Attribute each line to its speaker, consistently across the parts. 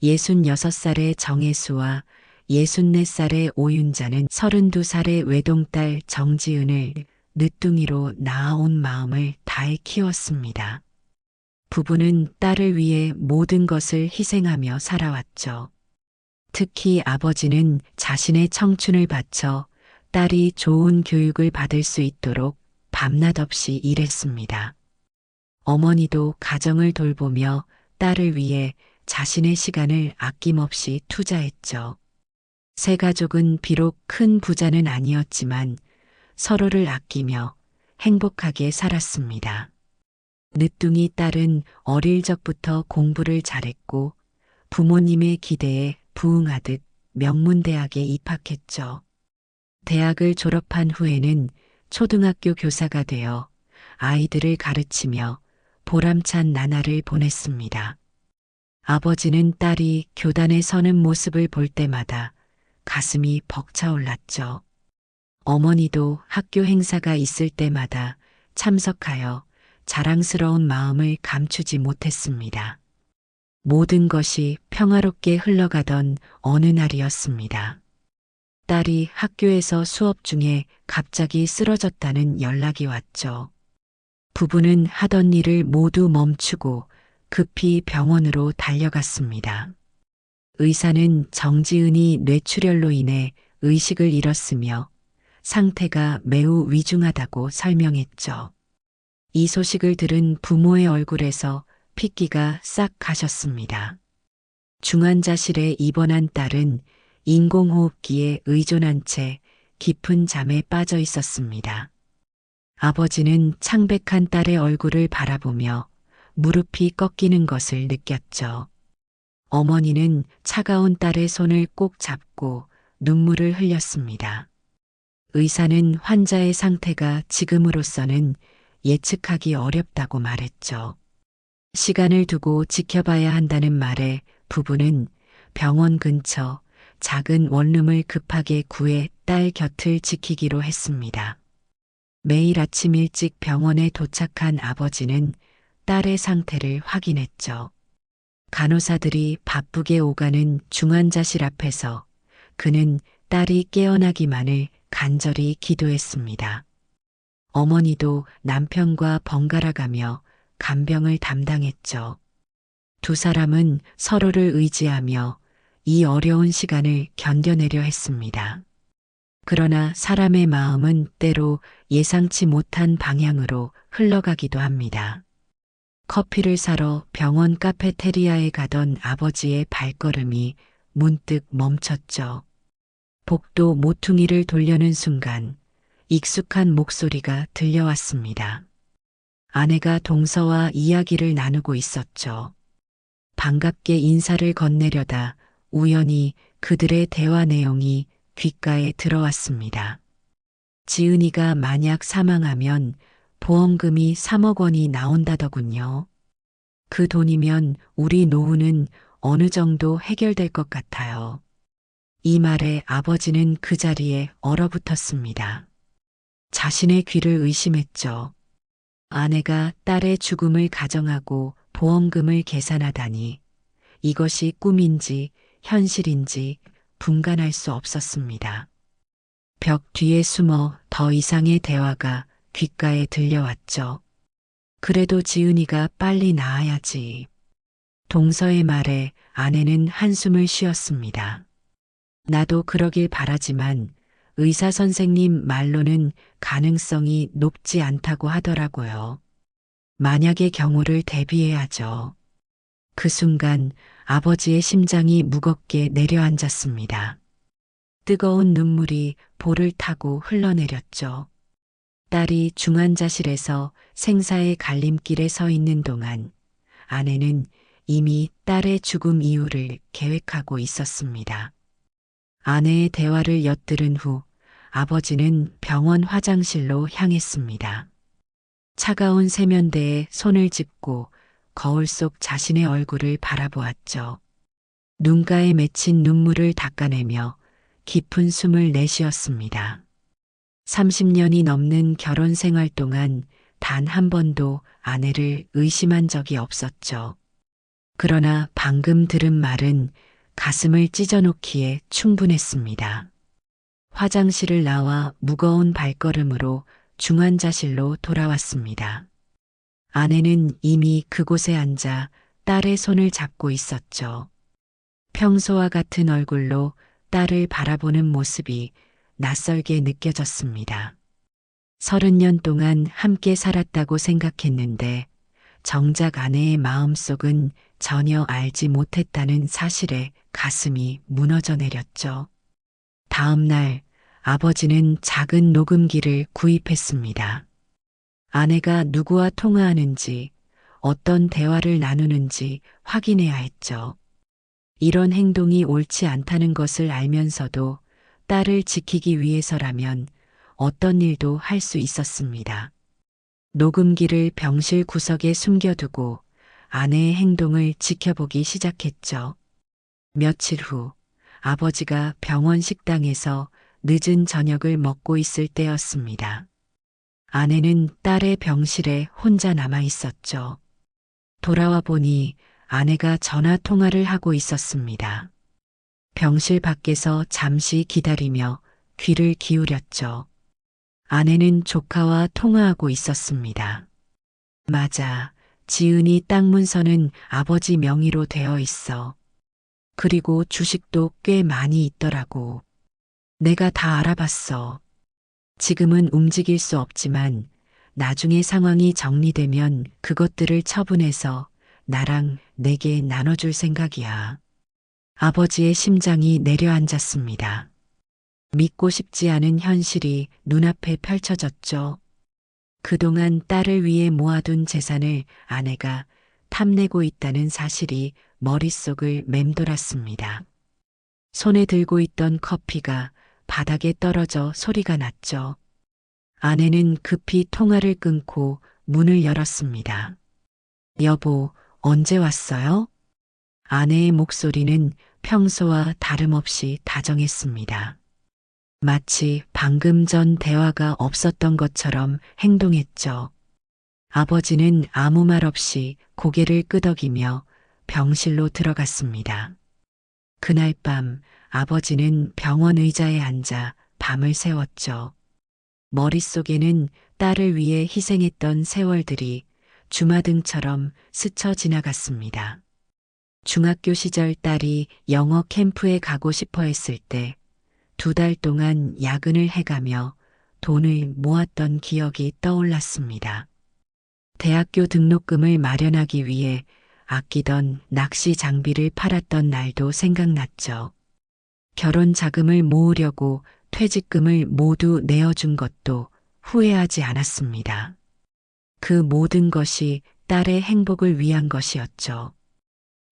Speaker 1: 66살의 정혜수와 64살의 오윤자는 32살의 외동딸 정지은을 늦둥이로 낳아온 마음을 다해 키웠습니다. 부부는 딸을 위해 모든 것을 희생하며 살아왔죠. 특히 아버지는 자신의 청춘을 바쳐 딸이 좋은 교육을 받을 수 있도록 밤낮 없이 일했습니다. 어머니도 가정을 돌보며 딸을 위해 자신의 시간을 아낌없이 투자했죠. 세 가족은 비록 큰 부자는 아니었지만 서로를 아끼며 행복하게 살았습니다. 늦둥이 딸은 어릴 적부터 공부를 잘했고 부모님의 기대에 부응하듯 명문대학에 입학했죠. 대학을 졸업한 후에는 초등학교 교사가 되어 아이들을 가르치며 보람찬 나날을 보냈습니다. 아버지는 딸이 교단에 서는 모습을 볼 때마다 가슴이 벅차올랐죠. 어머니도 학교 행사가 있을 때마다 참석하여 자랑스러운 마음을 감추지 못했습니다. 모든 것이 평화롭게 흘러가던 어느 날이었습니다. 딸이 학교에서 수업 중에 갑자기 쓰러졌다는 연락이 왔죠. 부부는 하던 일을 모두 멈추고 급히 병원으로 달려갔습니다. 의사는 정지은이 뇌출혈로 인해 의식을 잃었으며 상태가 매우 위중하다고 설명했죠. 이 소식을 들은 부모의 얼굴에서 핏기가 싹 가셨습니다. 중환자실에 입원한 딸은 인공호흡기에 의존한 채 깊은 잠에 빠져 있었습니다. 아버지는 창백한 딸의 얼굴을 바라보며 무릎이 꺾이는 것을 느꼈죠. 어머니는 차가운 딸의 손을 꼭 잡고 눈물을 흘렸습니다. 의사는 환자의 상태가 지금으로서는 예측하기 어렵다고 말했죠. 시간을 두고 지켜봐야 한다는 말에 부부는 병원 근처 작은 원룸을 급하게 구해 딸 곁을 지키기로 했습니다. 매일 아침 일찍 병원에 도착한 아버지는 딸의 상태를 확인했죠. 간호사들이 바쁘게 오가는 중환자실 앞에서 그는 딸이 깨어나기만을 간절히 기도했습니다. 어머니도 남편과 번갈아가며 간병을 담당했죠. 두 사람은 서로를 의지하며 이 어려운 시간을 견뎌내려 했습니다. 그러나 사람의 마음은 때로 예상치 못한 방향으로 흘러가기도 합니다. 커피를 사러 병원 카페테리아에 가던 아버지의 발걸음이 문득 멈췄죠. 복도 모퉁이를 돌려는 순간 익숙한 목소리가 들려왔습니다. 아내가 동서와 이야기를 나누고 있었죠. 반갑게 인사를 건네려다 우연히 그들의 대화 내용이 귓가에 들어왔습니다. 지은이가 만약 사망하면 보험금이 3억 원이 나온다더군요. 그 돈이면 우리 노후는 어느 정도 해결될 것 같아요. 이 말에 아버지는 그 자리에 얼어붙었습니다. 자신의 귀를 의심했죠. 아내가 딸의 죽음을 가정하고 보험금을 계산하다니 이것이 꿈인지 현실인지 분간할 수 없었습니다. 벽 뒤에 숨어 더 이상의 대화가 귓가에 들려왔죠. 그래도 지은이가 빨리 나아야지. 동서의 말에 아내는 한숨을 쉬었습니다. 나도 그러길 바라지만 의사 선생님 말로는 가능성이 높지 않다고 하더라고요. 만약의 경우를 대비해야죠. 그 순간 아버지의 심장이 무겁게 내려앉았습니다. 뜨거운 눈물이 볼을 타고 흘러내렸죠. 딸이 중환자실에서 생사의 갈림길에 서 있는 동안 아내는 이미 딸의 죽음 이후를 계획하고 있었습니다. 아내의 대화를 엿들은 후 아버지는 병원 화장실로 향했습니다. 차가운 세면대에 손을 짚고 거울 속 자신의 얼굴을 바라보았죠. 눈가에 맺힌 눈물을 닦아내며 깊은 숨을 내쉬었습니다. 30년이 넘는 결혼 생활 동안 단 한 번도 아내를 의심한 적이 없었죠. 그러나 방금 들은 말은 가슴을 찢어놓기에 충분했습니다. 화장실을 나와 무거운 발걸음으로 중환자실로 돌아왔습니다. 아내는 이미 그곳에 앉아 딸의 손을 잡고 있었죠. 평소와 같은 얼굴로 딸을 바라보는 모습이 낯설게 느껴졌습니다. 30년 동안 함께 살았다고 생각했는데 정작 아내의 마음속은 전혀 알지 못했다는 사실에 가슴이 무너져 내렸죠. 다음 날 아버지는 작은 녹음기를 구입했습니다. 아내가 누구와 통화하는지, 어떤 대화를 나누는지 확인해야 했죠. 이런 행동이 옳지 않다는 것을 알면서도 딸을 지키기 위해서라면 어떤 일도 할 수 있었습니다. 녹음기를 병실 구석에 숨겨두고 아내의 행동을 지켜보기 시작했죠. 며칠 후 아버지가 병원 식당에서 늦은 저녁을 먹고 있을 때였습니다. 아내는 딸의 병실에 혼자 남아 있었죠. 돌아와 보니 아내가 전화 통화를 하고 있었습니다. 병실 밖에서 잠시 기다리며 귀를 기울였죠. 아내는 조카와 통화하고 있었습니다. 맞아. 지은이 땅 문서는 아버지 명의로 되어 있어. 그리고 주식도 꽤 많이 있더라고. 내가 다 알아봤어. 지금은 움직일 수 없지만 나중에 상황이 정리되면 그것들을 처분해서 나랑 내게 나눠줄 생각이야. 아버지의 심장이 내려앉았습니다. 믿고 싶지 않은 현실이 눈앞에 펼쳐졌죠. 그동안 딸을 위해 모아둔 재산을 아내가 탐내고 있다는 사실이 머릿속을 맴돌았습니다. 손에 들고 있던 커피가 바닥에 떨어져 소리가 났죠. 아내는 급히 통화를 끊고 문을 열었습니다. 여보, 언제 왔어요? 아내의 목소리는 평소와 다름없이 다정했습니다. 마치 방금 전 대화가 없었던 것처럼 행동했죠. 아버지는 아무 말 없이 고개를 끄덕이며 병실로 들어갔습니다. 그날 밤 아버지는 병원 의자에 앉아 밤을 새웠죠. 머릿속에는 딸을 위해 희생했던 세월들이 주마등처럼 스쳐 지나갔습니다. 중학교 시절 딸이 영어 캠프에 가고 싶어 했을 때 2달 동안 야근을 해가며 돈을 모았던 기억이 떠올랐습니다. 대학교 등록금을 마련하기 위해 아끼던 낚시 장비를 팔았던 날도 생각났죠. 결혼 자금을 모으려고 퇴직금을 모두 내어준 것도 후회하지 않았습니다. 그 모든 것이 딸의 행복을 위한 것이었죠.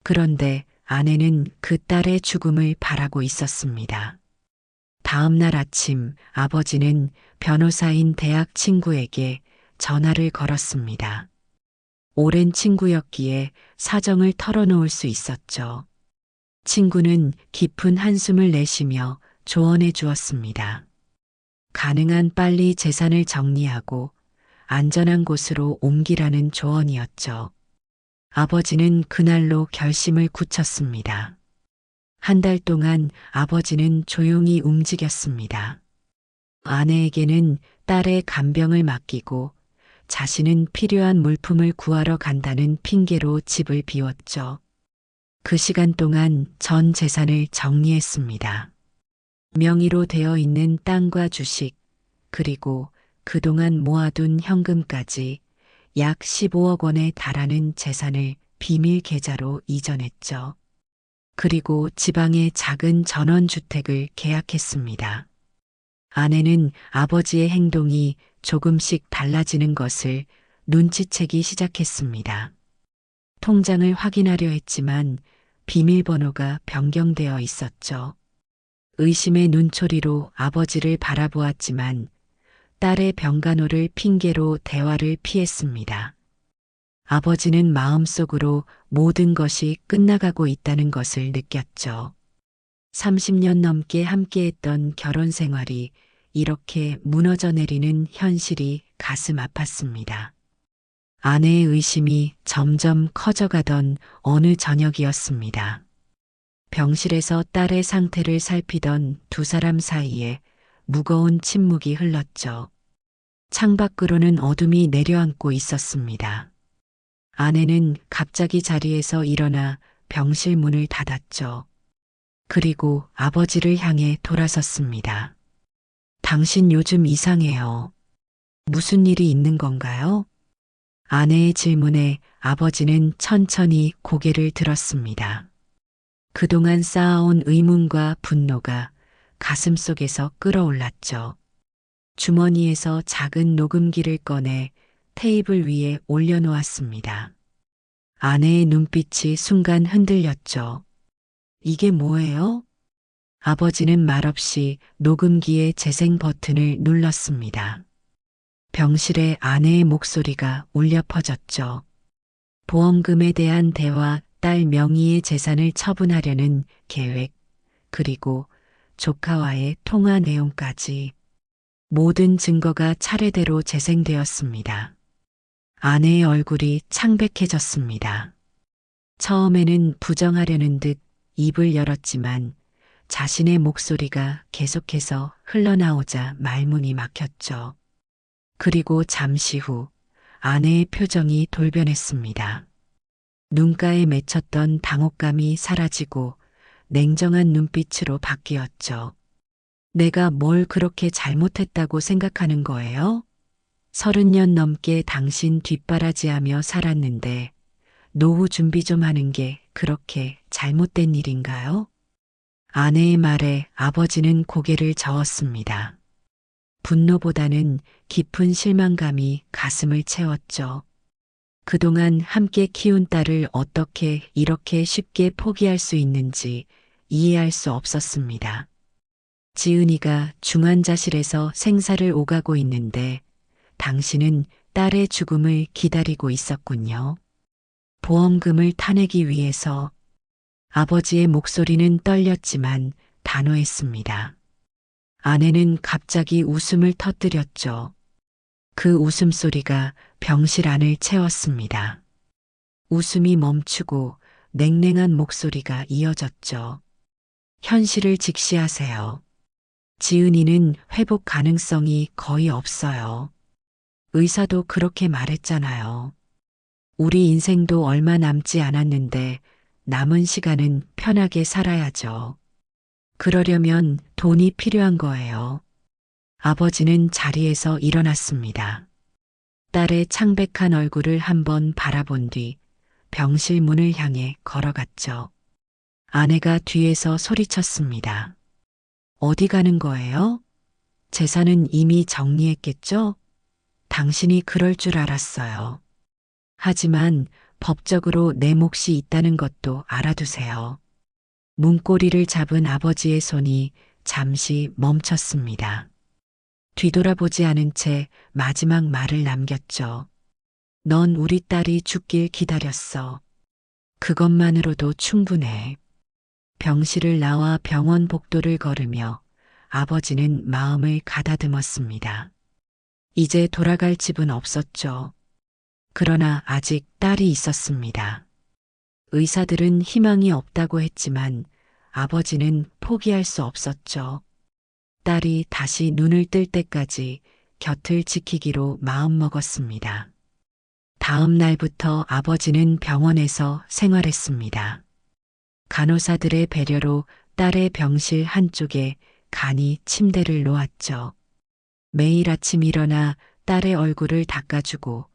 Speaker 1: 그런데 아내는 그 딸의 죽음을 바라고 있었습니다. 다음 날 아침 아버지는 변호사인 대학 친구에게 전화를 걸었습니다. 오랜 친구였기에 사정을 털어놓을 수 있었죠. 친구는 깊은 한숨을 내쉬며 조언해 주었습니다. 가능한 빨리 재산을 정리하고 안전한 곳으로 옮기라는 조언이었죠. 아버지는 그날로 결심을 굳혔습니다. 1달 동안 아버지는 조용히 움직였습니다. 아내에게는 딸의 간병을 맡기고 자신은 필요한 물품을 구하러 간다는 핑계로 집을 비웠죠. 그 시간 동안 전 재산을 정리했습니다. 명의로 되어 있는 땅과 주식, 그리고 그동안 모아둔 현금까지 약 15억 원에 달하는 재산을 비밀 계좌로 이전했죠. 그리고 지방의 작은 전원주택을 계약했습니다. 아내는 아버지의 행동이 조금씩 달라지는 것을 눈치채기 시작했습니다. 통장을 확인하려 했지만 비밀번호가 변경되어 있었죠. 의심의 눈초리로 아버지를 바라보았지만 딸의 병간호를 핑계로 대화를 피했습니다. 아버지는 마음속으로 모든 것이 끝나가고 있다는 것을 느꼈죠. 30년 넘게 함께했던 결혼 생활이 이렇게 무너져 내리는 현실이 가슴 아팠습니다. 아내의 의심이 점점 커져가던 어느 저녁이었습니다. 병실에서 딸의 상태를 살피던 두 사람 사이에 무거운 침묵이 흘렀죠. 창밖으로는 어둠이 내려앉고 있었습니다. 아내는 갑자기 자리에서 일어나 병실 문을 닫았죠. 그리고 아버지를 향해 돌아섰습니다. 당신 요즘 이상해요. 무슨 일이 있는 건가요? 아내의 질문에 아버지는 천천히 고개를 들었습니다. 그동안 쌓아온 의문과 분노가 가슴 속에서 끓어올랐죠. 주머니에서 작은 녹음기를 꺼내 테이블 위에 올려놓았습니다. 아내의 눈빛이 순간 흔들렸죠. 이게 뭐예요? 아버지는 말없이 녹음기의 재생 버튼을 눌렀습니다. 병실에 아내의 목소리가 울려 퍼졌죠. 보험금에 대한 대화, 딸 명의의 재산을 처분하려는 계획, 그리고 조카와의 통화 내용까지 모든 증거가 차례대로 재생되었습니다. 아내의 얼굴이 창백해졌습니다. 처음에는 부정하려는 듯 입을 열었지만 자신의 목소리가 계속해서 흘러나오자 말문이 막혔죠. 그리고 잠시 후 아내의 표정이 돌변했습니다. 눈가에 맺혔던 당혹감이 사라지고 냉정한 눈빛으로 바뀌었죠. 내가 뭘 그렇게 잘못했다고 생각하는 거예요? 30년 넘게 당신 뒷바라지하며 살았는데 노후 준비 좀 하는 게 그렇게 잘못된 일인가요? 아내의 말에 아버지는 고개를 저었습니다. 분노보다는 깊은 실망감이 가슴을 채웠죠. 그동안 함께 키운 딸을 어떻게 이렇게 쉽게 포기할 수 있는지 이해할 수 없었습니다. 지은이가 중환자실에서 생사를 오가고 있는데 당신은 딸의 죽음을 기다리고 있었군요. 보험금을 타내기 위해서 아버지의 목소리는 떨렸지만 단호했습니다. 아내는 갑자기 웃음을 터뜨렸죠. 그 웃음소리가 병실 안을 채웠습니다. 웃음이 멈추고 냉랭한 목소리가 이어졌죠. 현실을 직시하세요. 지은이는 회복 가능성이 거의 없어요. 의사도 그렇게 말했잖아요. 우리 인생도 얼마 남지 않았는데 남은 시간은 편하게 살아야죠. 그러려면 돈이 필요한 거예요. 아버지는 자리에서 일어났습니다. 딸의 창백한 얼굴을 한번 바라본 뒤 병실 문을 향해 걸어갔죠. 아내가 뒤에서 소리쳤습니다. 어디 가는 거예요? 재산은 이미 정리했겠죠? 당신이 그럴 줄 알았어요. 하지만 법적으로 내 몫이 있다는 것도 알아두세요. 문고리를 잡은 아버지의 손이 잠시 멈췄습니다. 뒤돌아보지 않은 채 마지막 말을 남겼죠. 넌 우리 딸이 죽길 기다렸어. 그것만으로도 충분해. 병실을 나와 병원 복도를 걸으며 아버지는 마음을 가다듬었습니다. 이제 돌아갈 집은 없었죠. 그러나 아직 딸이 있었습니다. 의사들은 희망이 없다고 했지만 아버지는 포기할 수 없었죠. 딸이 다시 눈을 뜰 때까지 곁을 지키기로 마음먹었습니다. 다음 날부터 아버지는 병원에서 생활했습니다. 간호사들의 배려로 딸의 병실 한쪽에 간이 침대를 놓았죠. 매일 아침 일어나 딸의 얼굴을 닦아주고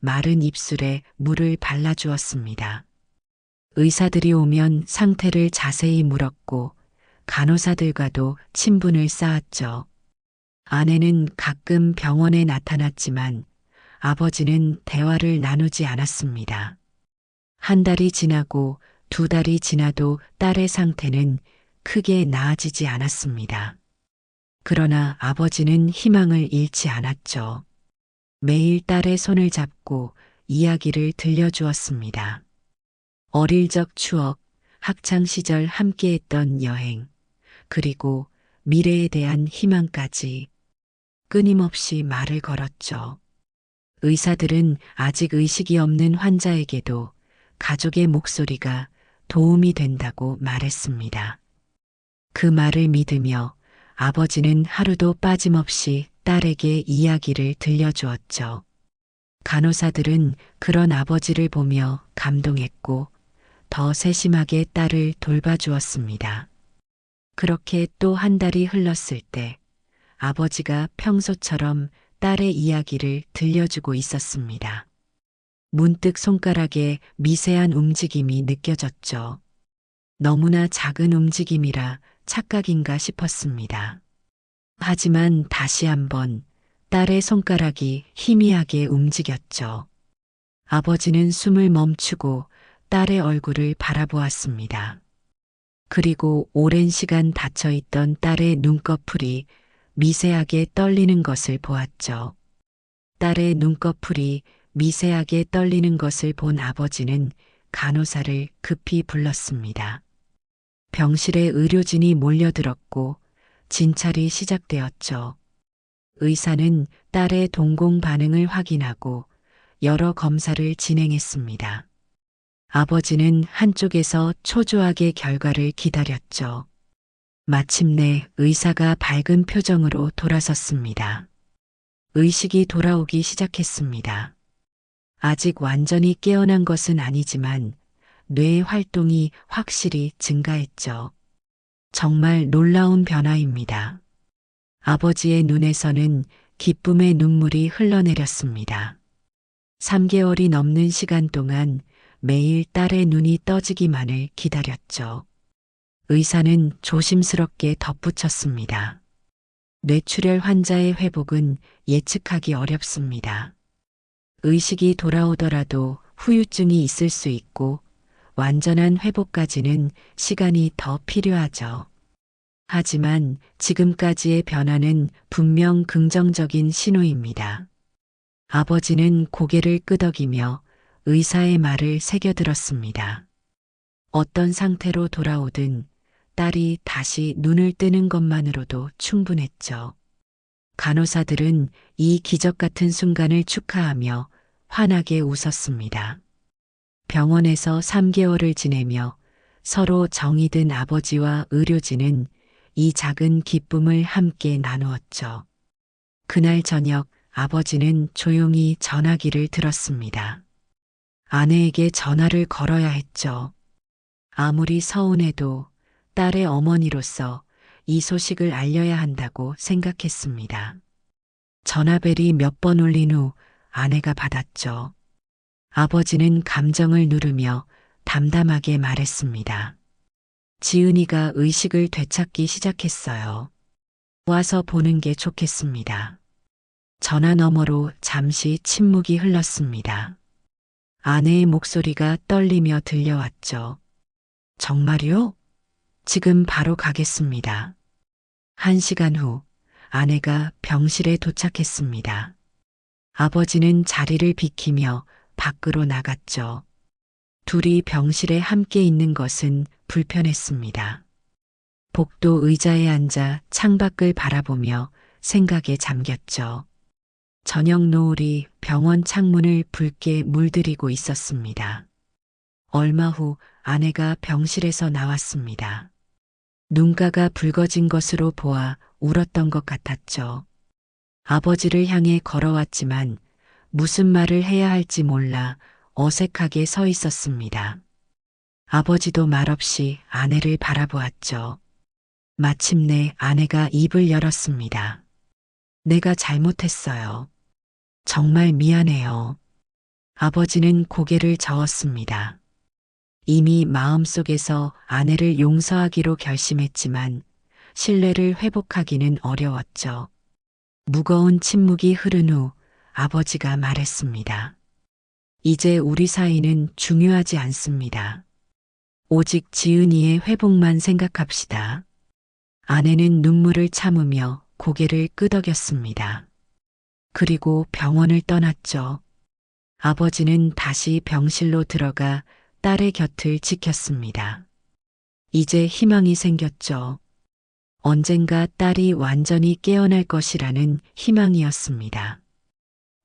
Speaker 1: 마른 입술에 물을 발라주었습니다. 의사들이 오면 상태를 자세히 물었고 간호사들과도 친분을 쌓았죠. 아내는 가끔 병원에 나타났지만 아버지는 대화를 나누지 않았습니다. 한 달이 지나고 두 달이 지나도 딸의 상태는 크게 나아지지 않았습니다. 그러나 아버지는 희망을 잃지 않았죠. 매일 딸의 손을 잡고 이야기를 들려주었습니다. 어릴 적 추억, 학창시절 함께했던 여행, 그리고 미래에 대한 희망까지 끊임없이 말을 걸었죠. 의사들은 아직 의식이 없는 환자에게도 가족의 목소리가 도움이 된다고 말했습니다. 그 말을 믿으며 아버지는 하루도 빠짐없이 딸에게 이야기를 들려주었죠. 간호사들은 그런 아버지를 보며 감동했고 더 세심하게 딸을 돌봐주었습니다. 그렇게 또 한 달이 흘렀을 때 아버지가 평소처럼 딸의 이야기를 들려주고 있었습니다. 문득 손가락에 미세한 움직임이 느껴졌죠. 너무나 작은 움직임이라 착각인가 싶었습니다. 하지만 다시 한번 딸의 손가락이 희미하게 움직였죠. 아버지는 숨을 멈추고 딸의 얼굴을 바라보았습니다. 그리고 오랜 시간 닫혀있던 딸의 눈꺼풀이 미세하게 떨리는 것을 보았죠. 딸의 눈꺼풀이 미세하게 떨리는 것을 본 아버지는 간호사를 급히 불렀습니다. 병실에 의료진이 몰려들었고 진찰이 시작되었죠. 의사는 딸의 동공 반응을 확인하고 여러 검사를 진행했습니다. 아버지는 한쪽에서 초조하게 결과를 기다렸죠. 마침내 의사가 밝은 표정으로 돌아섰습니다. 의식이 돌아오기 시작했습니다. 아직 완전히 깨어난 것은 아니지만 뇌의 활동이 확실히 증가했죠. 정말 놀라운 변화입니다. 아버지의 눈에서는 기쁨의 눈물이 흘러내렸습니다. 3개월이 넘는 시간 동안 매일 딸의 눈이 떠지기만을 기다렸죠. 의사는 조심스럽게 덧붙였습니다. 뇌출혈 환자의 회복은 예측하기 어렵습니다. 의식이 돌아오더라도 후유증이 있을 수 있고 완전한 회복까지는 시간이 더 필요하죠. 하지만 지금까지의 변화는 분명 긍정적인 신호입니다. 아버지는 고개를 끄덕이며 의사의 말을 새겨들었습니다. 어떤 상태로 돌아오든 딸이 다시 눈을 뜨는 것만으로도 충분했죠. 간호사들은 이 기적 같은 순간을 축하하며 환하게 웃었습니다. 병원에서 3개월을 지내며 서로 정이 든 아버지와 의료진은 이 작은 기쁨을 함께 나누었죠. 그날 저녁 아버지는 조용히 전화기를 들었습니다. 아내에게 전화를 걸어야 했죠. 아무리 서운해도 딸의 어머니로서 이 소식을 알려야 한다고 생각했습니다. 전화벨이 몇 번 울린 후 아내가 받았죠. 아버지는 감정을 누르며 담담하게 말했습니다. 지은이가 의식을 되찾기 시작했어요. 와서 보는 게 좋겠습니다. 전화 너머로 잠시 침묵이 흘렀습니다. 아내의 목소리가 떨리며 들려왔죠. 정말요? 지금 바로 가겠습니다. 1시간 후 아내가 병실에 도착했습니다. 아버지는 자리를 비키며 밖으로 나갔죠. 둘이 병실에 함께 있는 것은 불편했습니다. 복도 의자에 앉아 창밖을 바라보며 생각에 잠겼죠. 저녁 노을이 병원 창문을 붉게 물들이고 있었습니다. 얼마 후 아내가 병실에서 나왔습니다. 눈가가 붉어진 것으로 보아 울었던 것 같았죠. 아버지를 향해 걸어왔지만 무슨 말을 해야 할지 몰라 어색하게 서 있었습니다. 아버지도 말없이 아내를 바라보았죠. 마침내 아내가 입을 열었습니다. 내가 잘못했어요. 정말 미안해요. 아버지는 고개를 저었습니다. 이미 마음속에서 아내를 용서하기로 결심했지만 신뢰를 회복하기는 어려웠죠. 무거운 침묵이 흐른 후 아버지가 말했습니다. 이제 우리 사이는 중요하지 않습니다. 오직 지은이의 회복만 생각합시다. 아내는 눈물을 참으며 고개를 끄덕였습니다. 그리고 병원을 떠났죠. 아버지는 다시 병실로 들어가 딸의 곁을 지켰습니다. 이제 희망이 생겼죠. 언젠가 딸이 완전히 깨어날 것이라는 희망이었습니다.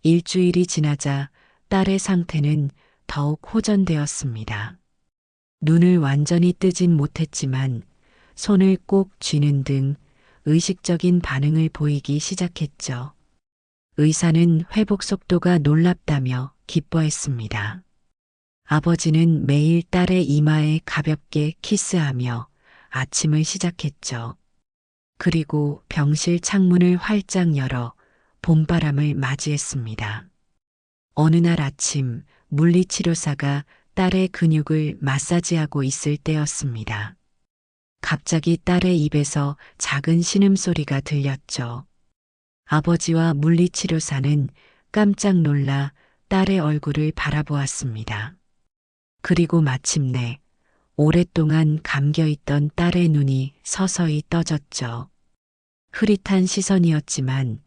Speaker 1: 일주일이 지나자 딸의 상태는 더욱 호전되었습니다. 눈을 완전히 뜨진 못했지만 손을 꼭 쥐는 등 의식적인 반응을 보이기 시작했죠. 의사는 회복 속도가 놀랍다며 기뻐했습니다. 아버지는 매일 딸의 이마에 가볍게 키스하며 아침을 시작했죠. 그리고 병실 창문을 활짝 열어 봄바람을 맞이했습니다. 어느 날 아침 물리치료사가 딸의 근육을 마사지하고 있을 때였습니다. 갑자기 딸의 입에서 작은 신음소리가 들렸죠. 아버지와 물리치료사는 깜짝 놀라 딸의 얼굴을 바라보았습니다. 그리고 마침내 오랫동안 감겨있던 딸의 눈이 서서히 떠졌죠. 흐릿한 시선이었지만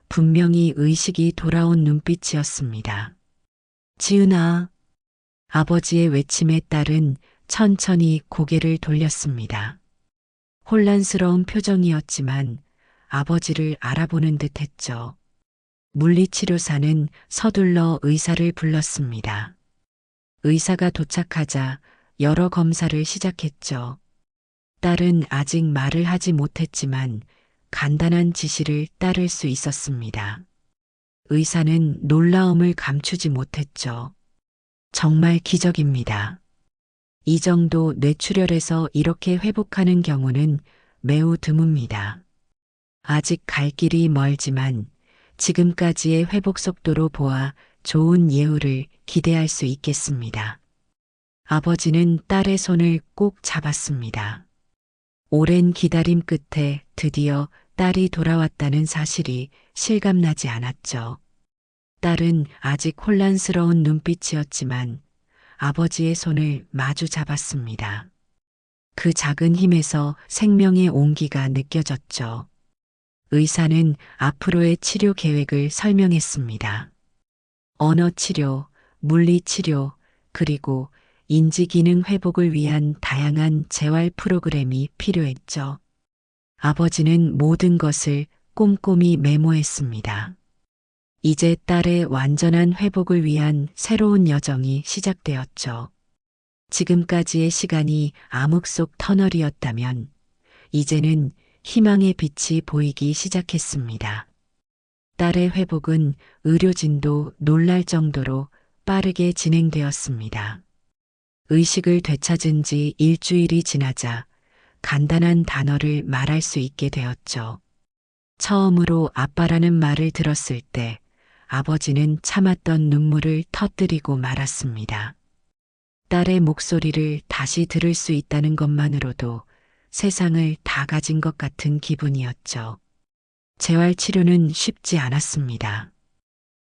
Speaker 1: 분명히 의식이 돌아온 눈빛이었습니다. 지은아. 아버지의 외침에 딸은 천천히 고개를 돌렸습니다. 혼란스러운 표정이었지만 아버지를 알아보는 듯 했죠. 물리치료사는 서둘러 의사를 불렀습니다. 의사가 도착하자 여러 검사를 시작했죠. 딸은 아직 말을 하지 못했지만 간단한 지시를 따를 수 있었습니다. 의사는 놀라움을 감추지 못했죠. 정말 기적입니다. 이 정도 뇌출혈에서 이렇게 회복하는 경우는 매우 드뭅니다. 아직 갈 길이 멀지만 지금까지의 회복 속도로 보아 좋은 예후를 기대할 수 있겠습니다. 아버지는 딸의 손을 꼭 잡았습니다. 오랜 기다림 끝에 드디어 딸이 돌아왔다는 사실이 실감나지 않았죠. 딸은 아직 혼란스러운 눈빛이었지만 아버지의 손을 마주 잡았습니다. 그 작은 힘에서 생명의 온기가 느껴졌죠. 의사는 앞으로의 치료 계획을 설명했습니다. 언어 치료, 물리 치료, 그리고 인지 기능 회복을 위한 다양한 재활 프로그램이 필요했죠. 아버지는 모든 것을 꼼꼼히 메모했습니다. 이제 딸의 완전한 회복을 위한 새로운 여정이 시작되었죠. 지금까지의 시간이 암흑 속 터널이었다면 이제는 희망의 빛이 보이기 시작했습니다. 딸의 회복은 의료진도 놀랄 정도로 빠르게 진행되었습니다. 의식을 되찾은 지 일주일이 지나자 간단한 단어를 말할 수 있게 되었죠. 처음으로 아빠라는 말을 들었을 때 아버지는 참았던 눈물을 터뜨리고 말았습니다. 딸의 목소리를 다시 들을 수 있다는 것만으로도 세상을 다 가진 것 같은 기분이었죠. 재활치료는 쉽지 않았습니다.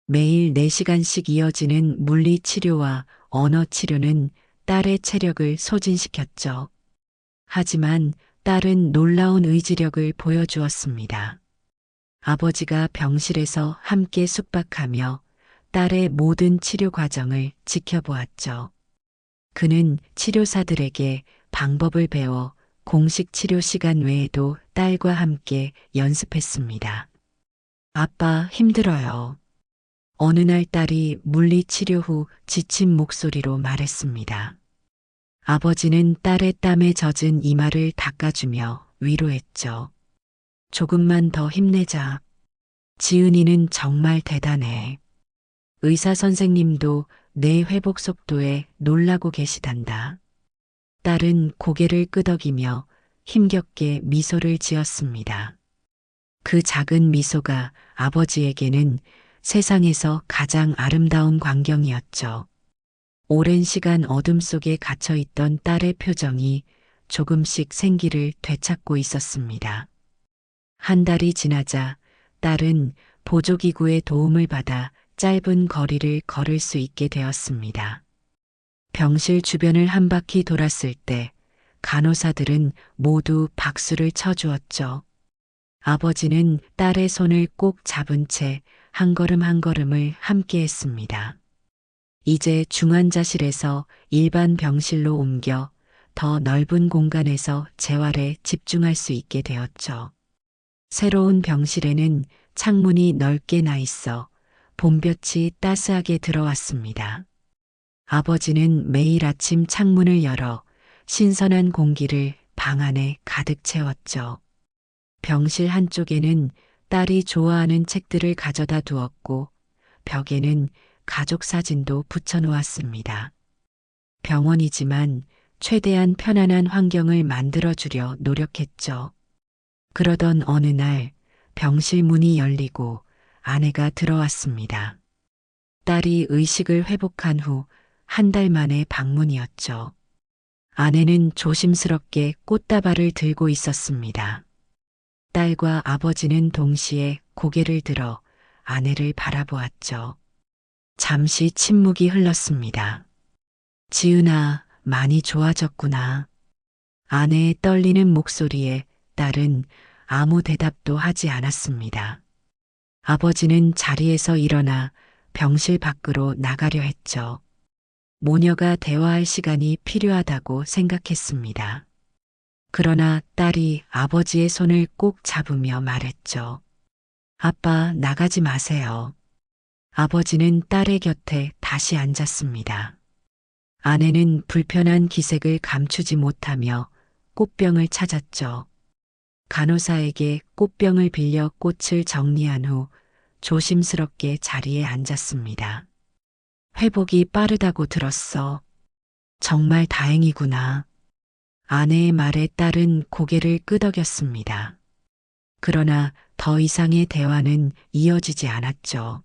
Speaker 1: 매일 4시간씩 이어지는 물리치료와 언어치료는 딸의 체력을 소진시켰죠. 하지만 딸은 놀라운 의지력을 보여주었습니다. 아버지가 병실에서 함께 숙박하며 딸의 모든 치료 과정을 지켜보았죠. 그는 치료사들에게 방법을 배워 공식 치료 시간 외에도 딸과 함께 연습했습니다. 아빠 힘들어요. 어느 날 딸이 물리치료 후 지친 목소리로 말했습니다. 아버지는 딸의 땀에 젖은 이마를 닦아주며 위로했죠. 조금만 더 힘내자. 지은이는 정말 대단해. 의사 선생님도 내 회복 속도에 놀라고 계시단다. 딸은 고개를 끄덕이며 힘겹게 미소를 지었습니다. 그 작은 미소가 아버지에게는 세상에서 가장 아름다운 광경이었죠. 오랜 시간 어둠 속에 갇혀 있던 딸의 표정이 조금씩 생기를 되찾고 있었습니다. 한 달이 지나자 딸은 보조기구의 도움을 받아 짧은 거리를 걸을 수 있게 되었습니다. 병실 주변을 한 바퀴 돌았을 때 간호사들은 모두 박수를 쳐주었죠. 아버지는 딸의 손을 꼭 잡은 채 한 걸음 한 걸음을 함께 했습니다. 이제 중환자실에서 일반 병실로 옮겨 더 넓은 공간에서 재활에 집중할 수 있게 되었죠. 새로운 병실에는 창문이 넓게 나 있어 봄볕이 따스하게 들어왔습니다. 아버지는 매일 아침 창문을 열어 신선한 공기를 방 안에 가득 채웠죠. 병실 한쪽에는 딸이 좋아하는 책들을 가져다 두었고 벽에는 가족 사진도 붙여놓았습니다. 병원이지만 최대한 편안한 환경을 만들어주려 노력했죠. 그러던 어느 날 병실 문이 열리고 아내가 들어왔습니다. 딸이 의식을 회복한 후 한 달 만에 방문이었죠. 아내는 조심스럽게 꽃다발을 들고 있었습니다. 딸과 아버지는 동시에 고개를 들어 아내를 바라보았죠. 잠시 침묵이 흘렀습니다. 지은아, 많이 좋아졌구나. 아내의 떨리는 목소리에 딸은 아무 대답도 하지 않았습니다. 아버지는 자리에서 일어나 병실 밖으로 나가려 했죠. 모녀가 대화할 시간이 필요하다고 생각했습니다. 그러나 딸이 아버지의 손을 꼭 잡으며 말했죠. 아빠, 나가지 마세요. 아버지는 딸의 곁에 다시 앉았습니다. 아내는 불편한 기색을 감추지 못하며 꽃병을 찾았죠. 간호사에게 꽃병을 빌려 꽃을 정리한 후 조심스럽게 자리에 앉았습니다. 회복이 빠르다고 들었어. 정말 다행이구나. 아내의 말에 딸은 고개를 끄덕였습니다. 그러나 더 이상의 대화는 이어지지 않았죠.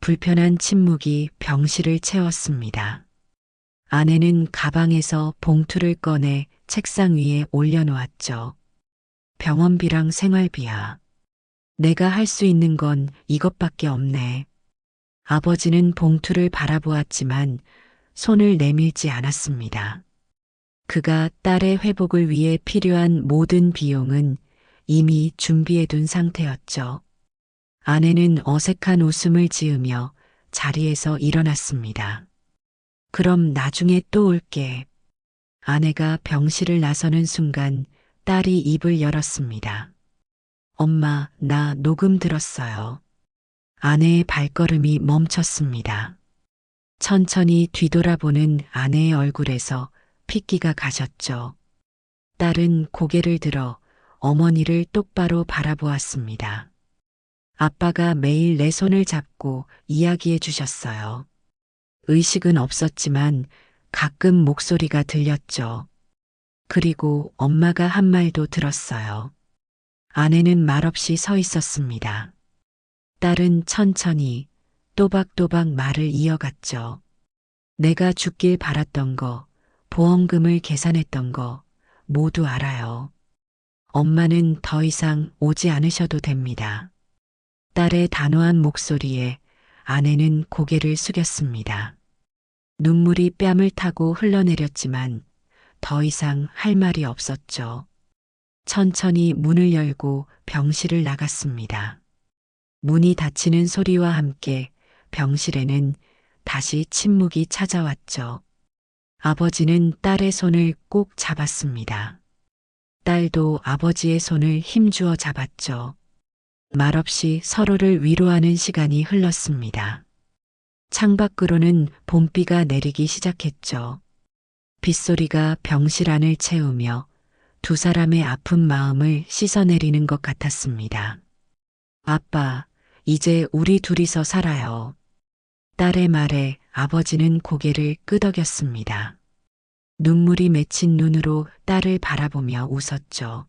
Speaker 1: 불편한 침묵이 병실을 채웠습니다. 아내는 가방에서 봉투를 꺼내 책상 위에 올려놓았죠. 병원비랑 생활비야. 내가 할 수 있는 건 이것밖에 없네. 아버지는 봉투를 바라보았지만 손을 내밀지 않았습니다. 그가 딸의 회복을 위해 필요한 모든 비용은 이미 준비해둔 상태였죠. 아내는 어색한 웃음을 지으며 자리에서 일어났습니다. 그럼 나중에 또 올게. 아내가 병실을 나서는 순간 딸이 입을 열었습니다. 엄마, 나 녹음 들었어요. 아내의 발걸음이 멈췄습니다. 천천히 뒤돌아보는 아내의 얼굴에서 핏기가 가셨죠. 딸은 고개를 들어 어머니를 똑바로 바라보았습니다. 아빠가 매일 내 손을 잡고 이야기해 주셨어요. 의식은 없었지만 가끔 목소리가 들렸죠. 그리고 엄마가 한 말도 들었어요. 아내는 말없이 서 있었습니다. 딸은 천천히 또박또박 말을 이어갔죠. 내가 죽길 바랐던 거, 보험금을 계산했던 거 모두 알아요. 엄마는 더 이상 오지 않으셔도 됩니다. 딸의 단호한 목소리에 아내는 고개를 숙였습니다. 눈물이 뺨을 타고 흘러내렸지만 더 이상 할 말이 없었죠. 천천히 문을 열고 병실을 나갔습니다. 문이 닫히는 소리와 함께 병실에는 다시 침묵이 찾아왔죠. 아버지는 딸의 손을 꼭 잡았습니다. 딸도 아버지의 손을 힘주어 잡았죠. 말없이 서로를 위로하는 시간이 흘렀습니다. 창밖으로는 봄비가 내리기 시작했죠. 빗소리가 병실 안을 채우며 두 사람의 아픈 마음을 씻어내리는 것 같았습니다. 아빠, 이제 우리 둘이서 살아요. 딸의 말에 아버지는 고개를 끄덕였습니다. 눈물이 맺힌 눈으로 딸을 바라보며 웃었죠.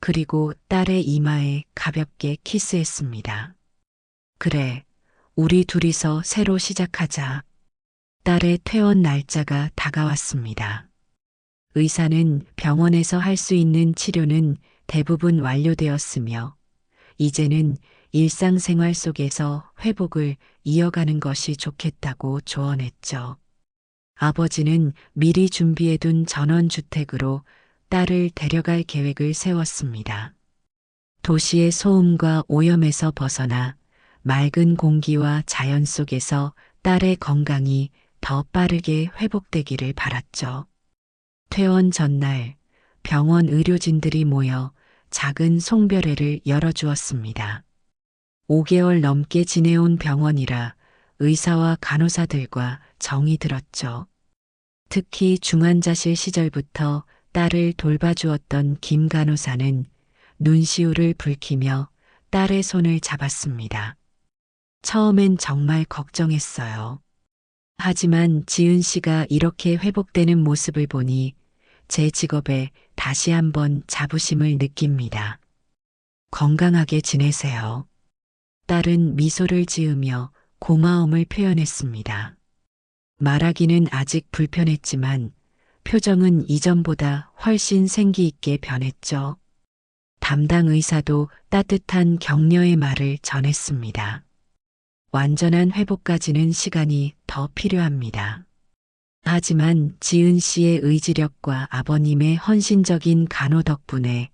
Speaker 1: 그리고 딸의 이마에 가볍게 키스했습니다. 그래, 우리 둘이서 새로 시작하자. 딸의 퇴원 날짜가 다가왔습니다. 의사는 병원에서 할 수 있는 치료는 대부분 완료되었으며 이제는 일상생활 속에서 회복을 이어가는 것이 좋겠다고 조언했죠. 아버지는 미리 준비해둔 전원주택으로 딸을 데려갈 계획을 세웠습니다. 도시의 소음과 오염에서 벗어나 맑은 공기와 자연 속에서 딸의 건강이 더 빠르게 회복되기를 바랐죠. 퇴원 전날 병원 의료진들이 모여 작은 송별회를 열어주었습니다. 5개월 넘게 지내온 병원이라 의사와 간호사들과 정이 들었죠. 특히 중환자실 시절부터 딸을 돌봐주었던 김 간호사는 눈시울을 붉히며 딸의 손을 잡았습니다. 처음엔 정말 걱정했어요. 하지만 지은 씨가 이렇게 회복되는 모습을 보니 제 직업에 다시 한번 자부심을 느낍니다. 건강하게 지내세요. 딸은 미소를 지으며 고마움을 표현했습니다. 말하기는 아직 불편했지만 표정은 이전보다 훨씬 생기 있게 변했죠. 담당 의사도 따뜻한 격려의 말을 전했습니다. 완전한 회복까지는 시간이 더 필요합니다. 하지만 지은 씨의 의지력과 아버님의 헌신적인 간호 덕분에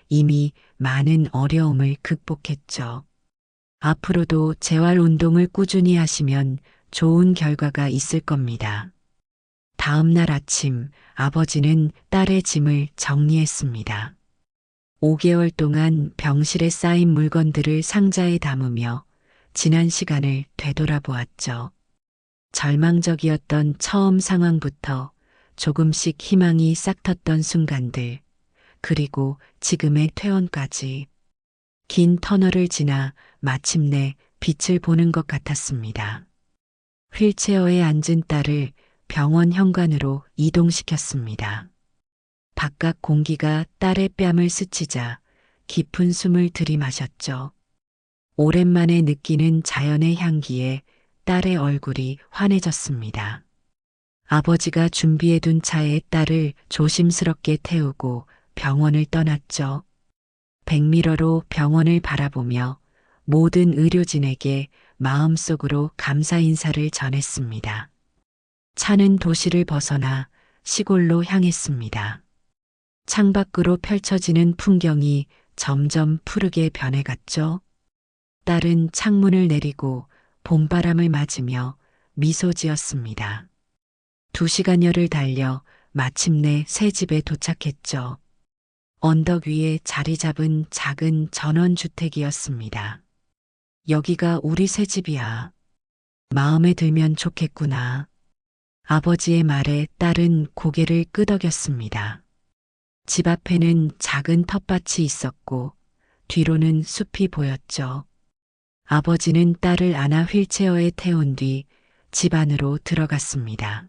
Speaker 1: 이미 많은 어려움을 극복했죠. 앞으로도 재활 운동을 꾸준히 하시면 좋은 결과가 있을 겁니다. 다음 날 아침 아버지는 딸의 짐을 정리했습니다. 5개월 동안 병실에 쌓인 물건들을 상자에 담으며 지난 시간을 되돌아보았죠. 절망적이었던 처음 상황부터 조금씩 희망이 싹텄던 순간들, 그리고 지금의 퇴원까지 긴 터널을 지나 마침내 빛을 보는 것 같았습니다. 휠체어에 앉은 딸을 병원 현관으로 이동시켰습니다. 바깥 공기가 딸의 뺨을 스치자 깊은 숨을 들이마셨죠. 오랜만에 느끼는 자연의 향기에 딸의 얼굴이 환해졌습니다. 아버지가 준비해둔 차에 딸을 조심스럽게 태우고 병원을 떠났죠. 백미러로 병원을 바라보며 모든 의료진에게 마음속으로 감사 인사를 전했습니다. 차는 도시를 벗어나 시골로 향했습니다. 창밖으로 펼쳐지는 풍경이 점점 푸르게 변해갔죠. 딸은 창문을 내리고 봄바람을 맞으며 미소 지었습니다. 2시간여를 달려 마침내 새 집에 도착했죠. 언덕 위에 자리 잡은 작은 전원주택이었습니다. 여기가 우리 새 집이야. 마음에 들면 좋겠구나. 아버지의 말에 딸은 고개를 끄덕였습니다. 집 앞에는 작은 텃밭이 있었고 뒤로는 숲이 보였죠. 아버지는 딸을 안아 휠체어에 태운 뒤 집 안으로 들어갔습니다.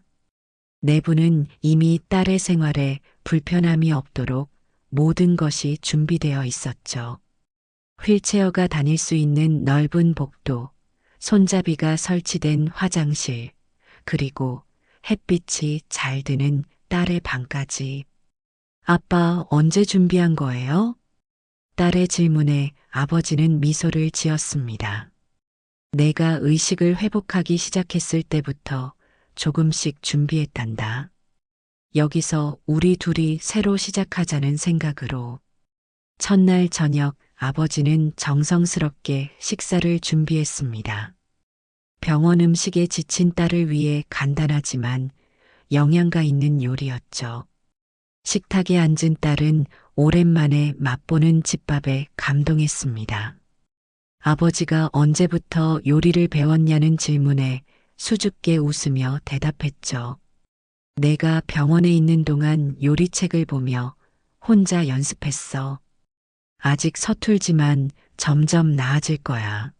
Speaker 1: 내부는 이미 딸의 생활에 불편함이 없도록 모든 것이 준비되어 있었죠. 휠체어가 다닐 수 있는 넓은 복도, 손잡이가 설치된 화장실, 그리고 햇빛이 잘 드는 딸의 방까지. 아빠 언제 준비한 거예요? 딸의 질문에 아버지는 미소를 지었습니다. 내가 의식을 회복하기 시작했을 때부터 조금씩 준비했단다. 여기서 우리 둘이 새로 시작하자는 생각으로. 첫날 저녁 아버지는 정성스럽게 식사를 준비했습니다. 병원 음식에 지친 딸을 위해 간단하지만 영양가 있는 요리였죠. 식탁에 앉은 딸은 오랜만에 맛보는 집밥에 감동했습니다. 아버지가 언제부터 요리를 배웠냐는 질문에 수줍게 웃으며 대답했죠. 내가 병원에 있는 동안 요리책을 보며 혼자 연습했어. 아직 서툴지만 점점 나아질 거야.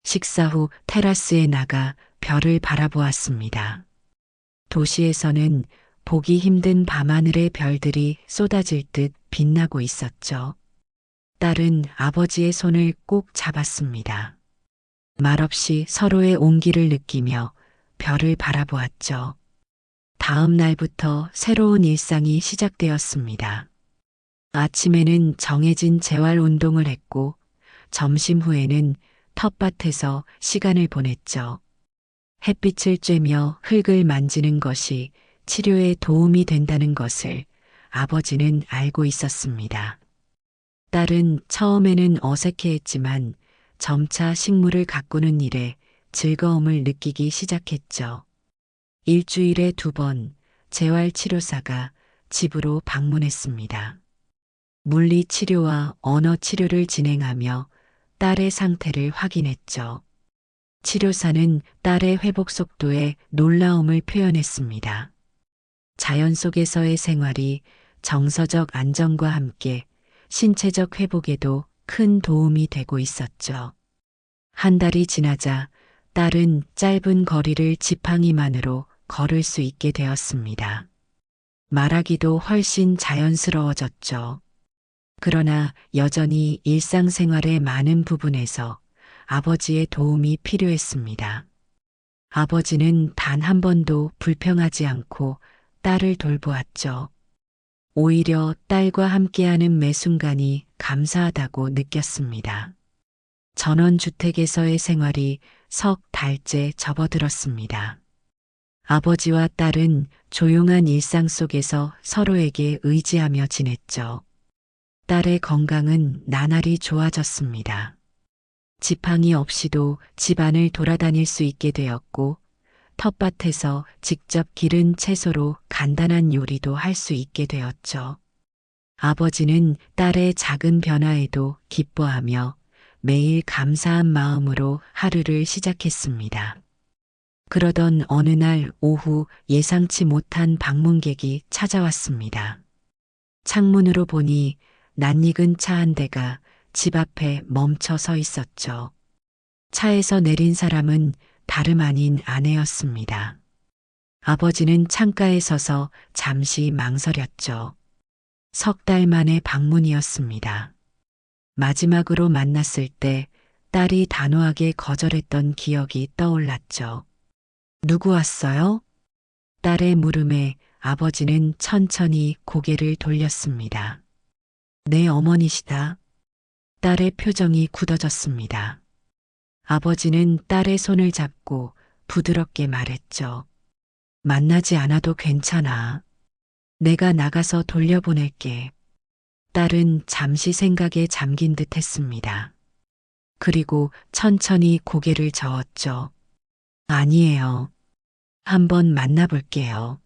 Speaker 1: 식사 후 테라스에 나가 별을 바라보았습니다. 도시에서는 보기 힘든 밤하늘의 별들이 쏟아질 듯 빛나고 있었죠. 딸은 아버지의 손을 꼭 잡았습니다. 말없이 서로의 온기를 느끼며 별을 바라보았죠. 다음 날부터 새로운 일상이 시작되었습니다. 아침에는 정해진 재활 운동을 했고 점심 후에는 텃밭에서 시간을 보냈죠. 햇빛을 쬐며 흙을 만지는 것이 치료에 도움이 된다는 것을 아버지는 알고 있었습니다. 딸은 처음에는 어색해했지만 점차 식물을 가꾸는 일에 즐거움을 느끼기 시작했죠. 일주일에 2번 재활치료사가 집으로 방문했습니다. 물리치료와 언어치료를 진행하며 딸의 상태를 확인했죠. 치료사는 딸의 회복 속도에 놀라움을 표현했습니다. 자연 속에서의 생활이 정서적 안정과 함께 신체적 회복에도 큰 도움이 되고 있었죠. 한 달이 지나자 딸은 짧은 거리를 지팡이만으로 걸을 수 있게 되었습니다. 말하기도 훨씬 자연스러워졌죠. 그러나 여전히 일상생활의 많은 부분에서 아버지의 도움이 필요했습니다. 아버지는 단 한 번도 불평하지 않고 딸을 돌보았죠. 오히려 딸과 함께하는 매 순간이 감사하다고 느꼈습니다. 전원주택에서의 생활이 석 달째 접어들었습니다. 아버지와 딸은 조용한 일상 속에서 서로에게 의지하며 지냈죠. 딸의 건강은 나날이 좋아졌습니다. 지팡이 없이도 집안을 돌아다닐 수 있게 되었고, 텃밭에서 직접 기른 채소로 간단한 요리도 할 수 있게 되었죠. 아버지는 딸의 작은 변화에도 기뻐하며 매일 감사한 마음으로 하루를 시작했습니다. 그러던 어느 날 오후 예상치 못한 방문객이 찾아왔습니다. 창문으로 보니 낯익은 차 한 대가 집 앞에 멈춰 서 있었죠. 차에서 내린 사람은 다름 아닌 아내였습니다. 아버지는 창가에 서서 잠시 망설였죠. 석 달 만의 방문이었습니다. 마지막으로 만났을 때 딸이 단호하게 거절했던 기억이 떠올랐죠. 누구 왔어요? 딸의 물음에 아버지는 천천히 고개를 돌렸습니다. 내 어머니시다. 딸의 표정이 굳어졌습니다. 아버지는 딸의 손을 잡고 부드럽게 말했죠. 만나지 않아도 괜찮아. 내가 나가서 돌려보낼게. 딸은 잠시 생각에 잠긴 듯 했습니다. 그리고 천천히 고개를 저었죠. 아니에요. 한번 만나볼게요.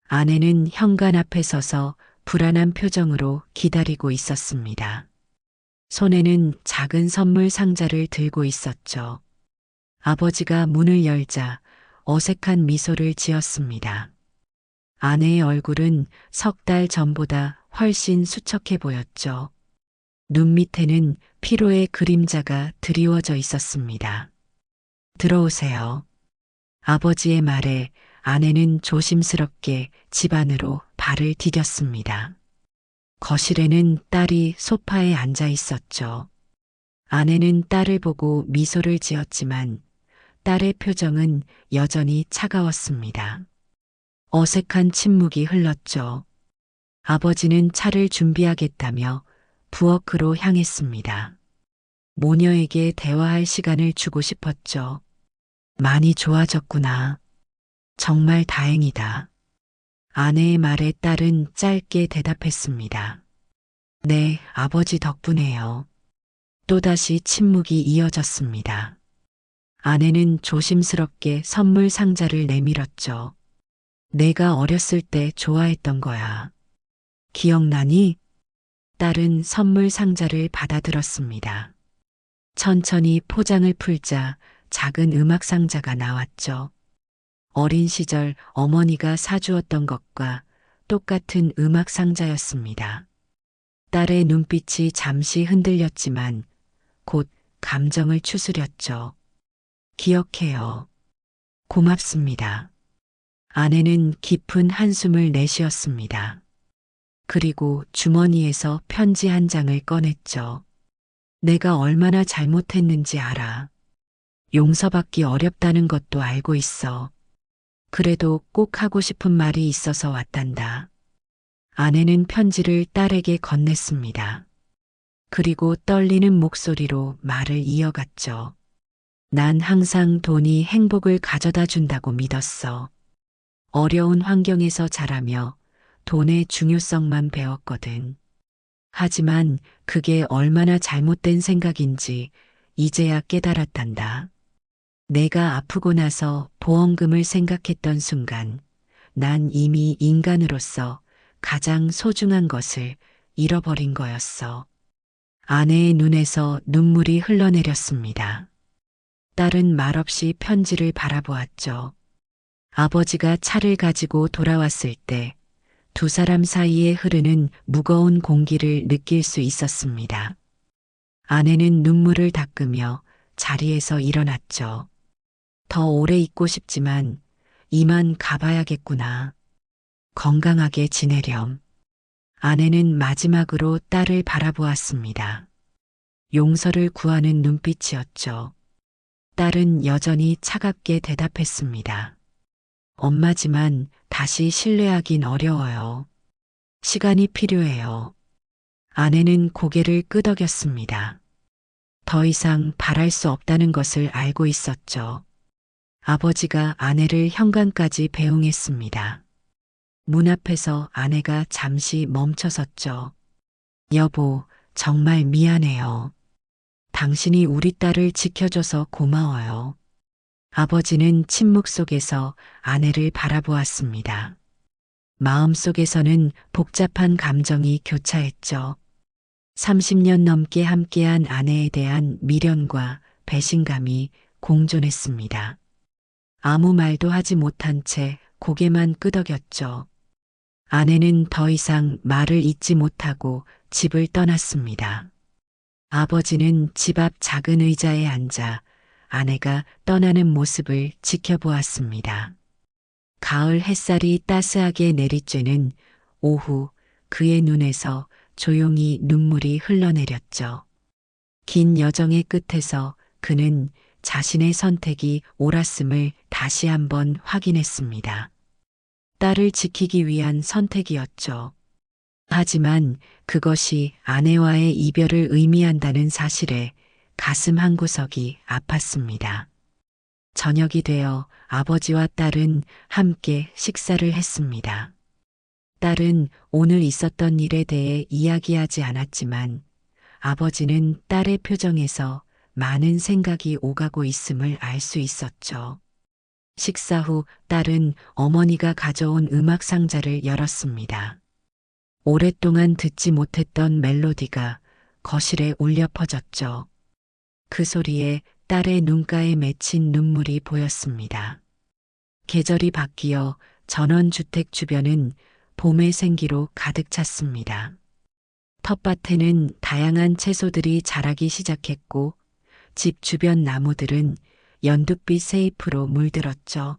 Speaker 1: 아내는 현관 앞에 서서 불안한 표정으로 기다리고 있었습니다. 손에는 작은 선물 상자를 들고 있었죠. 아버지가 문을 열자 어색한 미소를 지었습니다. 아내의 얼굴은 석 달 전보다 훨씬 수척해 보였죠. 눈 밑에는 피로의 그림자가 드리워져 있었습니다. 들어오세요. 아버지의 말에 아내는 조심스럽게 집 안으로 발을 디뎠습니다. 거실에는 딸이 소파에 앉아 있었죠. 아내는 딸을 보고 미소를 지었지만 딸의 표정은 여전히 차가웠습니다. 어색한 침묵이 흘렀죠. 아버지는 차를 준비하겠다며 부엌으로 향했습니다. 모녀에게 대화할 시간을 주고 싶었죠. 많이 좋아졌구나. 정말 다행이다. 아내의 말에 딸은 짧게 대답했습니다. 네, 아버지 덕분에요. 또다시 침묵이 이어졌습니다. 아내는 조심스럽게 선물 상자를 내밀었죠. 내가 어렸을 때 좋아했던 거야. 기억나니? 딸은 선물 상자를 받아들었습니다. 천천히 포장을 풀자 작은 음악 상자가 나왔죠. 어린 시절 어머니가 사주었던 것과 똑같은 음악 상자였습니다. 딸의 눈빛이 잠시 흔들렸지만 곧 감정을 추스렸죠. 기억해요. 고맙습니다. 아내는 깊은 한숨을 내쉬었습니다. 그리고 주머니에서 편지 한 장을 꺼냈죠. 내가 얼마나 잘못했는지 알아. 용서받기 어렵다는 것도 알고 있어. 그래도 꼭 하고 싶은 말이 있어서 왔단다. 아내는 편지를 딸에게 건넸습니다. 그리고 떨리는 목소리로 말을 이어갔죠. 난 항상 돈이 행복을 가져다 준다고 믿었어. 어려운 환경에서 자라며 돈의 중요성만 배웠거든. 하지만 그게 얼마나 잘못된 생각인지 이제야 깨달았단다. 내가 아프고 나서 보험금을 생각했던 순간 난 이미 인간으로서 가장 소중한 것을 잃어버린 거였어. 아내의 눈에서 눈물이 흘러내렸습니다. 딸은 말없이 편지를 바라보았죠. 아버지가 차를 가지고 돌아왔을 때 두 사람 사이에 흐르는 무거운 공기를 느낄 수 있었습니다. 아내는 눈물을 닦으며 자리에서 일어났죠. 더 오래 있고 싶지만 이만 가봐야겠구나. 건강하게 지내렴. 아내는 마지막으로 딸을 바라보았습니다. 용서를 구하는 눈빛이었죠. 딸은 여전히 차갑게 대답했습니다. 엄마지만 다시 신뢰하긴 어려워요. 시간이 필요해요. 아내는 고개를 끄덕였습니다. 더 이상 바랄 수 없다는 것을 알고 있었죠. 아버지가 아내를 현관까지 배웅했습니다. 문 앞에서 아내가 잠시 멈춰섰죠. 여보, 정말 미안해요. 당신이 우리 딸을 지켜줘서 고마워요. 아버지는 침묵 속에서 아내를 바라보았습니다. 마음속에서는 복잡한 감정이 교차했죠. 30년 넘게 함께한 아내에 대한 미련과 배신감이 공존했습니다. 아무 말도 하지 못한 채 고개만 끄덕였죠. 아내는 더 이상 말을 잇지 못하고 집을 떠났습니다. 아버지는 집 앞 작은 의자에 앉아 아내가 떠나는 모습을 지켜보았습니다. 가을 햇살이 따스하게 내리쬐는 오후 그의 눈에서 조용히 눈물이 흘러내렸죠. 긴 여정의 끝에서 그는 자신의 선택이 옳았음을 다시 한번 확인했습니다. 딸을 지키기 위한 선택이었죠. 하지만 그것이 아내와의 이별을 의미한다는 사실에 가슴 한구석이 아팠습니다. 저녁이 되어 아버지와 딸은 함께 식사를 했습니다. 딸은 오늘 있었던 일에 대해 이야기하지 않았지만 아버지는 딸의 표정에서 많은 생각이 오가고 있음을 알 수 있었죠. 식사 후 딸은 어머니가 가져온 음악 상자를 열었습니다. 오랫동안 듣지 못했던 멜로디가 거실에 울려 퍼졌죠. 그 소리에 딸의 눈가에 맺힌 눈물이 보였습니다. 계절이 바뀌어 전원주택 주변은 봄의 생기로 가득 찼습니다. 텃밭에는 다양한 채소들이 자라기 시작했고 집 주변 나무들은 연두빛 새잎으로 물들었죠.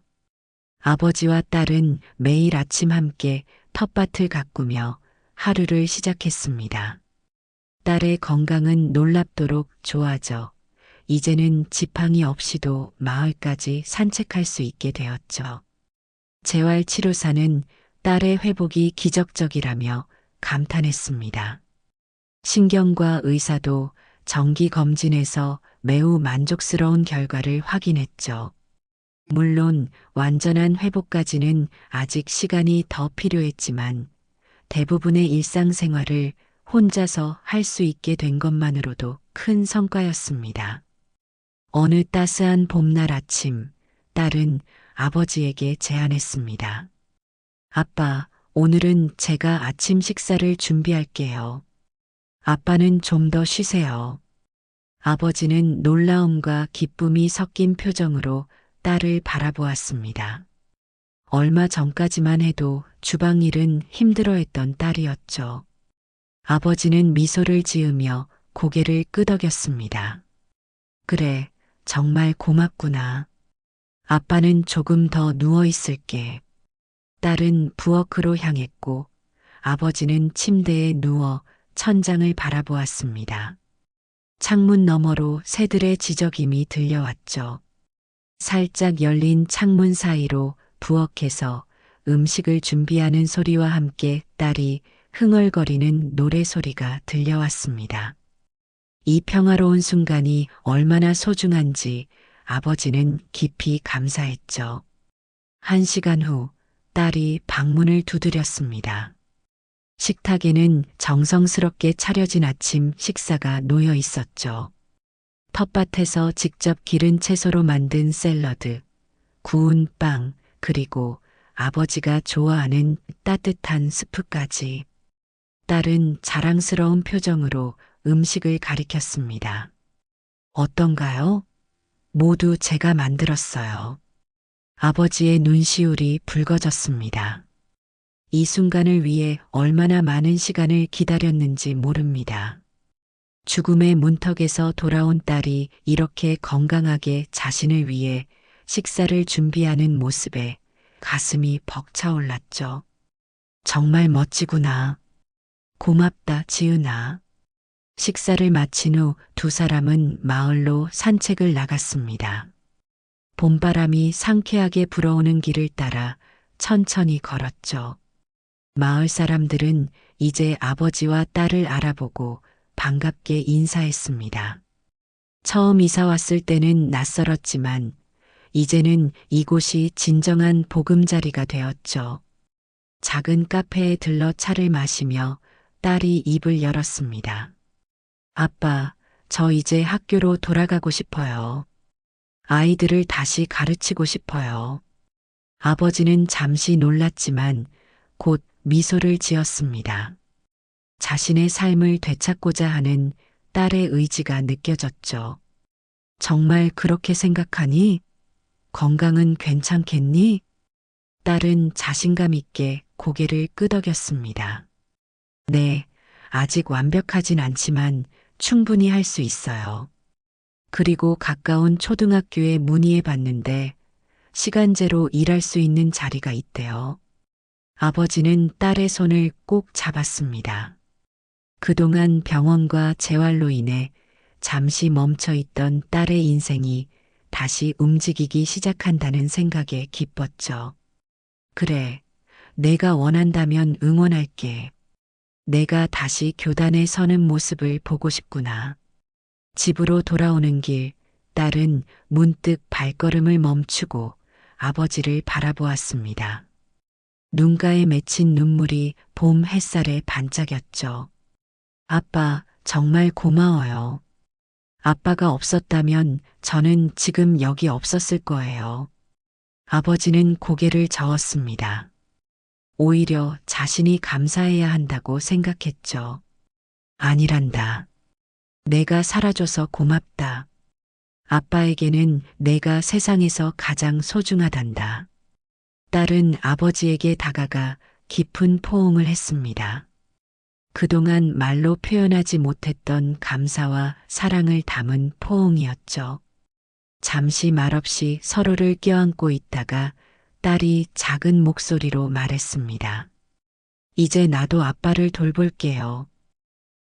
Speaker 1: 아버지와 딸은 매일 아침 함께 텃밭을 가꾸며 하루를 시작했습니다. 딸의 건강은 놀랍도록 좋아져 이제는 지팡이 없이도 마을까지 산책할 수 있게 되었죠. 재활치료사는 딸의 회복이 기적적이라며 감탄했습니다. 신경과 의사도 정기 검진에서 매우 만족스러운 결과를 확인했죠. 물론 완전한 회복까지는 아직 시간이 더 필요했지만 대부분의 일상생활을 혼자서 할 수 있게 된 것만으로도 큰 성과였습니다. 어느 따스한 봄날 아침, 딸은 아버지에게 제안했습니다. 아빠, 오늘은 제가 아침 식사를 준비할게요. 아빠는 좀 더 쉬세요. 아버지는 놀라움과 기쁨이 섞인 표정으로 딸을 바라보았습니다. 얼마 전까지만 해도 주방 일은 힘들어했던 딸이었죠. 아버지는 미소를 지으며 고개를 끄덕였습니다. 그래, 정말 고맙구나. 아빠는 조금 더 누워 있을게. 딸은 부엌으로 향했고 아버지는 침대에 누워 천장을 바라보았습니다. 창문 너머로 새들의 지저귀이 들려왔죠. 살짝 열린 창문 사이로 부엌에서 음식을 준비하는 소리와 함께 딸이 흥얼거리는 노래소리가 들려왔습니다. 이 평화로운 순간이 얼마나 소중한지 아버지는 깊이 감사했죠. 1시간 후 딸이 방문을 두드렸습니다. 식탁에는 정성스럽게 차려진 아침 식사가 놓여 있었죠. 텃밭에서 직접 기른 채소로 만든 샐러드, 구운 빵, 그리고 아버지가 좋아하는 따뜻한 스프까지. 딸은 자랑스러운 표정으로 음식을 가리켰습니다. 어떤가요? 모두 제가 만들었어요. 아버지의 눈시울이 붉어졌습니다. 이 순간을 위해 얼마나 많은 시간을 기다렸는지 모릅니다. 죽음의 문턱에서 돌아온 딸이 이렇게 건강하게 자신을 위해 식사를 준비하는 모습에 가슴이 벅차올랐죠. 정말 멋지구나. 고맙다, 지은아. 식사를 마친 후 두 사람은 마을로 산책을 나갔습니다. 봄바람이 상쾌하게 불어오는 길을 따라 천천히 걸었죠. 마을 사람들은 이제 아버지와 딸을 알아보고 반갑게 인사했습니다. 처음 이사 왔을 때는 낯설었지만 이제는 이곳이 진정한 보금자리가 되었죠. 작은 카페에 들러 차를 마시며 딸이 입을 열었습니다. 아빠, 저 이제 학교로 돌아가고 싶어요. 아이들을 다시 가르치고 싶어요. 아버지는 잠시 놀랐지만 곧 미소를 지었습니다. 자신의 삶을 되찾고자 하는 딸의 의지가 느껴졌죠. 정말 그렇게 생각하니? 건강은 괜찮겠니? 딸은 자신감 있게 고개를 끄덕였습니다. 네, 아직 완벽하진 않지만 충분히 할 수 있어요. 그리고 가까운 초등학교에 문의해 봤는데 시간제로 일할 수 있는 자리가 있대요. 아버지는 딸의 손을 꼭 잡았습니다. 그동안 병원과 재활로 인해 잠시 멈춰 있던 딸의 인생이 다시 움직이기 시작한다는 생각에 기뻤죠. 그래, 내가 원한다면 응원할게. 내가 다시 교단에 서는 모습을 보고 싶구나. 집으로 돌아오는 길, 딸은 문득 발걸음을 멈추고 아버지를 바라보았습니다. 눈가에 맺힌 눈물이 봄 햇살에 반짝였죠. 아빠, 정말 고마워요. 아빠가 없었다면 저는 지금 여기 없었을 거예요. 아버지는 고개를 저었습니다. 오히려 자신이 감사해야 한다고 생각했죠. 아니란다. 내가 살아줘서 고맙다. 아빠에게는 내가 세상에서 가장 소중하단다. 딸은 아버지에게 다가가 깊은 포옹을 했습니다. 그동안 말로 표현하지 못했던 감사와 사랑을 담은 포옹이었죠. 잠시 말없이 서로를 껴안고 있다가 딸이 작은 목소리로 말했습니다. 이제 나도 아빠를 돌볼게요.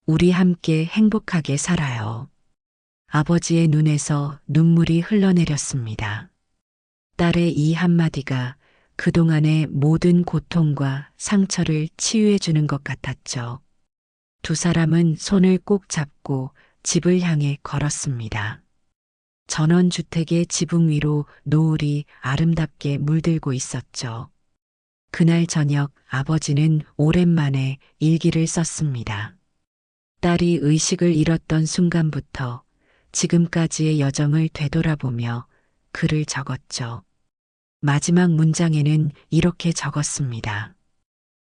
Speaker 1: 우리 함께 행복하게 살아요. 아버지의 눈에서 눈물이 흘러내렸습니다. 딸의 이 한마디가 그동안의 모든 고통과 상처를 치유해 주는 것 같았죠. 두 사람은 손을 꼭 잡고 집을 향해 걸었습니다. 전원주택의 지붕 위로 노을이 아름답게 물들고 있었죠. 그날 저녁 아버지는 오랜만에 일기를 썼습니다. 딸이 의식을 잃었던 순간부터 지금까지의 여정을 되돌아보며 글을 적었죠. 마지막 문장에는 이렇게 적었습니다.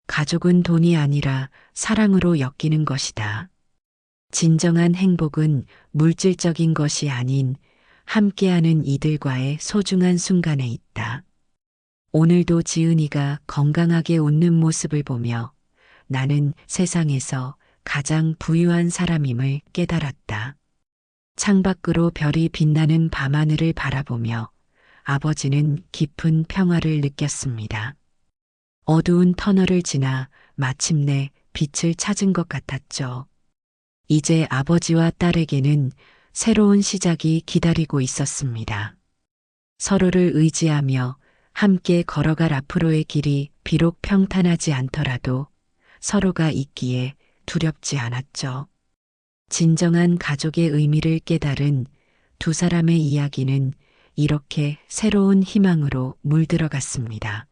Speaker 1: 가족은 돈이 아니라 사랑으로 엮이는 것이다. 진정한 행복은 물질적인 것이 아닌 함께하는 이들과의 소중한 순간에 있다. 오늘도 지은이가 건강하게 웃는 모습을 보며 나는 세상에서 가장 부유한 사람임을 깨달았다. 창밖으로 별이 빛나는 밤하늘을 바라보며 아버지는 깊은 평화를 느꼈습니다. 어두운 터널을 지나 마침내 빛을 찾은 것 같았죠. 이제 아버지와 딸에게는 새로운 시작이 기다리고 있었습니다. 서로를 의지하며 함께 걸어갈 앞으로의 길이 비록 평탄하지 않더라도 서로가 있기에 두렵지 않았죠. 진정한 가족의 의미를 깨달은 두 사람의 이야기는 이렇게 새로운 희망으로 물들어갔습니다.